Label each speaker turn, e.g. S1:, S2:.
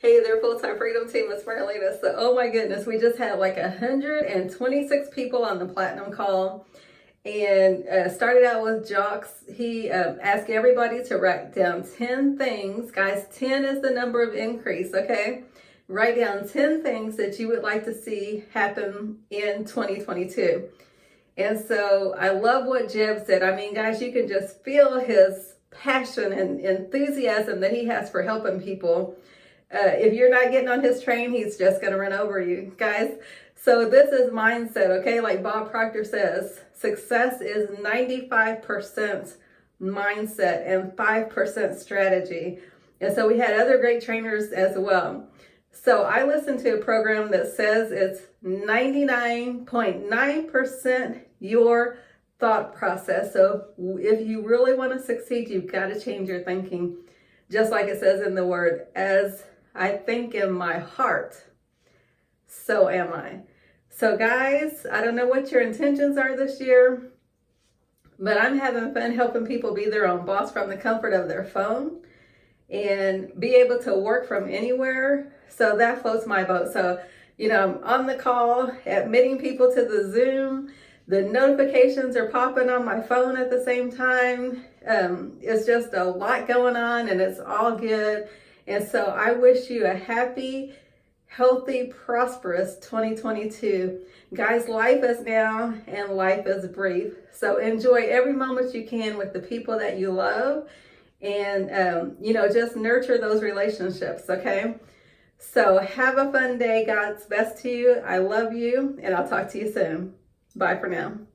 S1: Hey there, full-time freedom team, it's Marlena. So, oh my goodness, we just had like 126 people on the platinum call, and started out with Jocks. He asked everybody to write down 10 things. Guys, 10 is the number of increase, okay? Write down 10 things that you would like to see happen in 2022. And so I love what Jeb said. I mean, guys, you can just feel his passion and enthusiasm that he has for helping people. If you're not getting on his train, he's just going to run over you, guys. So this is mindset, okay? Like Bob Proctor says, success is 95% mindset and 5% strategy. And so we had other great trainers as well. So I listened to a program that says it's 99.9% your thought process. So if you really want to succeed, you've got to change your thinking. Just like it says in the word, as I think in my heart, so am I. So guys, I don't know what your intentions are this year, but I'm having fun helping people be their own boss from the comfort of their phone and be able to work from anywhere. So that floats my boat. So, I'm on the call, admitting people to the Zoom. The notifications are popping on my phone at the same time. It's just a lot going on, and it's all good. And so I wish you a happy, healthy, prosperous 2022. Guys, life is now and life is brief. So enjoy every moment you can with the people that you love, and, just nurture those relationships, okay? So have a fun day. God's best to you. I love you, and I'll talk to you soon. Bye for now.